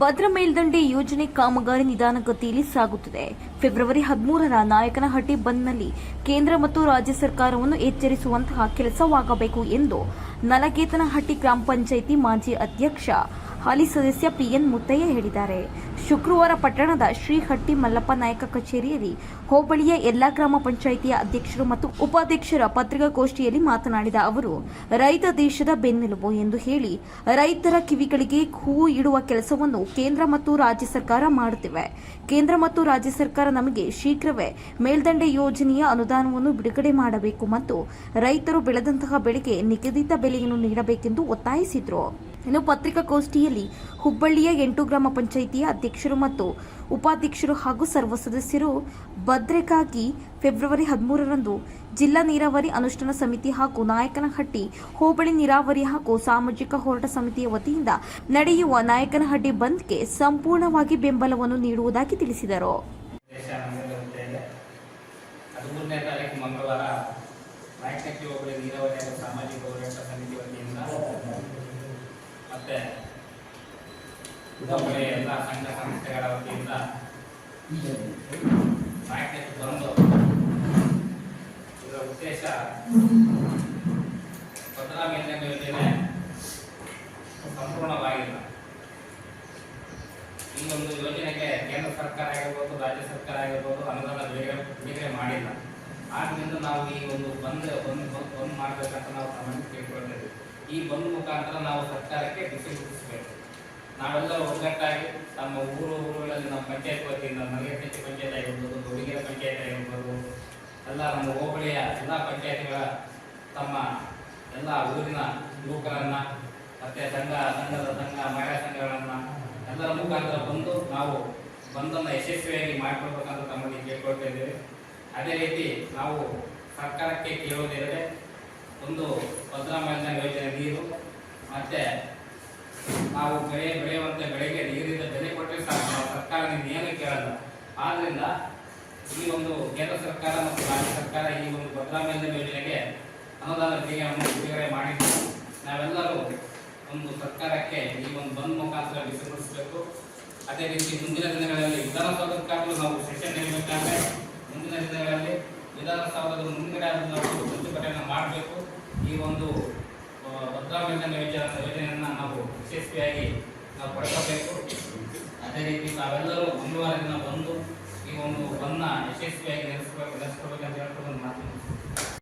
ಭದ್ರಾ ಮೇಲ್ದಂಡೆ ಯೋಜನೆ ಕಾಮಗಾರಿ ನಿಧಾನಗತಿಯಲ್ಲಿ ಸಾಗುತ್ತಿದೆ. ಫೆಬ್ರವರಿ 13ರ ನಾಯಕನಹಟ್ಟಿ ಬಂದ್ನಲ್ಲಿ ಕೇಂದ್ರ ಮತ್ತು ರಾಜ್ಯ ಸರ್ಕಾರವನ್ನು ಎಚ್ಚರಿಸುವಂತಹ ಕೆಲಸವಾಗಬೇಕು ಎಂದು ನಲಗೇತನಹಟ್ಟಿ ಗ್ರಾಮ ಪಂಚಾಯಿತಿ ಮಾಜಿ ಅಧ್ಯಕ್ಷ ಹಾಲಿ ಸದಸ್ಯ ಪಿಎನ್ ಮುತ್ತಯ್ಯ ಹೇಳಿದ್ದಾರೆ. ಶುಕ್ರವಾರ ಪಟ್ಟಣದ ಶ್ರೀಹಟ್ಟಿ ಮಲ್ಲಪ್ಪ ನಾಯಕ ಕಚೇರಿಯಲ್ಲಿ ಹೋಬಳಿಯ ಎಲ್ಲಾ ಗ್ರಾಮ ಪಂಚಾಯಿತಿಯ ಅಧ್ಯಕ್ಷರು ಮತ್ತು ಉಪಾಧ್ಯಕ್ಷರ ಪತ್ರಿಕಾಗೋಷ್ಠಿಯಲ್ಲಿ ಮಾತನಾಡಿದ ಅವರು, ರೈತ ದೇಶದ ಬೆನ್ನೆಲುಬು ಎಂದು ಹೇಳಿ ರೈತರ ಕಿವಿಗಳಿಗೆ ಹೂವು ಇಡುವ ಕೆಲಸವನ್ನು ಕೇಂದ್ರ ಮತ್ತು ರಾಜ್ಯ ಸರ್ಕಾರ ಮಾಡುತ್ತಿವೆ. ಕೇಂದ್ರ ಮತ್ತು ರಾಜ್ಯ ಸರ್ಕಾರ ನಮಗೆ ಶೀಘ್ರವೇ ಮೇಲ್ದಂಡೆ ಯೋಜನೆಯ ಅನುದಾನವನ್ನು ಬಿಡುಗಡೆ ಮಾಡಬೇಕು ಮತ್ತು ರೈತರು ಬೆಳೆದಂತಹ ಬೆಳೆಗೆ ನಿಗದಿತ ಬೆಲೆಯನ್ನು ನೀಡಬೇಕೆಂದು ಒತ್ತಾಯಿಸಿದರು. ಇನ್ನು ಪತ್ರಿಕಾಗೋಷ್ಠಿಯಲ್ಲಿ ಹುಬ್ಬಳ್ಳಿಯ 8 ಗ್ರಾಮ ಪಂಚಾಯಿತಿಯ ಅಧ್ಯಕ್ಷರು ಮತ್ತು ಉಪಾಧ್ಯಕ್ಷರು ಹಾಗೂ ಸರ್ವ ಸದಸ್ಯರು ಭದ್ರೆಗಾಗಿ ಫೆಬ್ರವರಿ 13ರಂದು ಜಿಲ್ಲಾ ನೀರಾವರಿ ಅನುಷ್ಠಾನ ಸಮಿತಿ ಹಾಗೂ ನಾಯಕನಹಟ್ಟಿ ಹೋಬಳಿ ನೀರಾವರಿ ಹಾಗೂ ಸಾಮಾಜಿಕ ಹೋರಾಟ ಸಮಿತಿಯ ವತಿಯಿಂದ ನಡೆಯುವ ನಾಯಕನಹಟ್ಟಿ ಬಂದ್ಗೆ ಸಂಪೂರ್ಣವಾಗಿ ಬೆಂಬಲವನ್ನು ನೀಡುವುದಾಗಿ ತಿಳಿಸಿದರು. ಮಂಗಳವಾರ ನಾಯಕನಹಟ್ಟಿ ಹೋಬಳಿ ನೀರಾವರಿ ಹಾಗೂ ಸಾಮಾಜಿಕ ಹೋರಾಟ ಸಮಿತಿ ವತಿಯಿಂದ ಮತ್ತೆ ಹೋಬಳಿಯ ಎಲ್ಲ ಸಂಘ ಸಂಸ್ಥೆಗಳ ವತಿಯಿಂದ ನಾಯಕನಹಟ್ಟಿ ಬಂದು ಇದರ ಉದ್ದೇಶ ಭದ್ರಾ ಮೇಲ್ದಂಡೆ ಯೋಜನೆ ಸಂಪೂರ್ಣವಾಗಿಲ್ಲ. ಈ ಒಂದು ಯೋಜನೆಗೆ ಕೇಂದ್ರ ಸರ್ಕಾರ ಆಗಿರ್ಬೋದು, ರಾಜ್ಯ ಸರ್ಕಾರ ಆಗಿರ್ಬೋದು ಅನುದಾನ ಬಿಡುಗಡೆ ಮಾಡಿಲ್ಲ. ಆದ್ದರಿಂದ ನಾವು ಈ ಒಂದು ಬಂದ್ ಮಾಡಬೇಕಂತ ನಾವು ತಮ್ಮನ್ನು ಕೇಳ್ಕೊಳ್ತೇವೆ. ಈ ಬಂದ್ ಮುಖಾಂತರ ನಾವು ಸರ್ಕಾರಕ್ಕೆ ಬಿಸಿ ಮುಟ್ಟಿಸಬೇಕು. ನಾವೆಲ್ಲರೂ ಒಗ್ಗಟ್ಟಾಗಿ ತಮ್ಮ ಊರುಗಳಲ್ಲಿ ನಮ್ಮ ಪಂಚಾಯತ್ ವತಿಯಿಂದ ನಲಗೇತನಹಟ್ಟಿ ಪಂಚಾಯತ್ ಆಗಿರ್ಬೋದು, ದೊಡ್ಡಗೆರೆ ಪಂಚಾಯತ್ ಆಗಿರ್ಬೋದು, ಎಲ್ಲ ನಮ್ಮ ಹೋಬಳಿಯ ಎಲ್ಲ ಪಂಚಾಯತ್ಗಳ ತಮ್ಮ ಎಲ್ಲ ಊರಿನ ಯುವಕರನ್ನ ಮತ್ತೆ ಮಹಿಳಾ ಸಂಘಗಳನ್ನ ಎಲ್ಲರ ಮುಖಾಂತರ ಬಂದು ನಾವು ಬಂದನ್ನು ಯಶಸ್ವಿಯಾಗಿ ಮಾಡಿಕೊಡ್ಬೇಕಂತ ತಮ್ಮಲ್ಲಿ ಕೇಳ್ಕೊಳ್ತಾ ಇದ್ದೇವೆ. ಅದೇ ರೀತಿ ನಾವು ಸರ್ಕಾರಕ್ಕೆ ಕೇಳೋದಿರದೆ ಒಂದು ಭದ್ರಾ ಮೇಲ್ದಂಡೆ ಯೋಜನೆ ನೀರು ಮತ್ತೆ ನಾವು ಬೆಳೆಯುವಂತ ಬೆಳೆಗೆ ನೀರಿನ ಬೆಲೆ ಕೊಟ್ಟರೆ ಸಾಕು, ನಾವು ಸರ್ಕಾರದಿಂದ ಏನು ಕೇಳಲ್ಲ. ಆದ್ರಿಂದ ಈ ಒಂದು ಕೇಂದ್ರ ಸರ್ಕಾರ ಮತ್ತು ರಾಜ್ಯ ಸರ್ಕಾರ ಈ ಒಂದು ಭದ್ರಾ ಮೇಲ್ದಂಡೆ ಯೋಜನೆಗೆ ಅನುದಾನ ಬಿಡುಗಡೆ ಮಾಡಿದ್ದು ನಾವೆಲ್ಲರೂ ಒಂದು ಸರ್ಕಾರಕ್ಕೆ ಈ ಒಂದು ಬಂದ್ ಮುಖಾಂತರ ಬಿಸಿಗೊಳಿಸಬೇಕು. ಅದೇ ರೀತಿ ಮುಂದಿನ ದಿನಗಳಲ್ಲಿ ವಿಧಾನಸೌಧಕ್ಕಾಗಲೂ ನಾವು ಸೆಷನ್ ನಡೆಯಬೇಕಾದ್ರೆ ಮುಂದಿನ ದಿನಗಳಲ್ಲಿ ವಿಧಾನಸೌಧದ ಮುಂದಿನ ನಾವು ಪ್ರತಿಭಟನೆ ಮಾಡಬೇಕು. ಈ ಒಂದು ಭದ್ರಾ ಮೇಲ್ದಂಡೆ ಯೋಜನೆಯನ್ನು ನಾವು ಯಶಸ್ವಿಯಾಗಿ ನಾವು ಪಡ್ಕೋಬೇಕು. ಅದೇ ರೀತಿ ತಾವೆಲ್ಲರೂ ಮಂಗಳವಾರ ದಿನ ಬಂದು ಈ ಒಂದು ಬಂದ್ನ ಯಶಸ್ವಿಯಾಗಿ ನಡೆಸ್ಕೊಬೇಕಂತ ಹೇಳ್ಕೊಂಡು ಮಾತು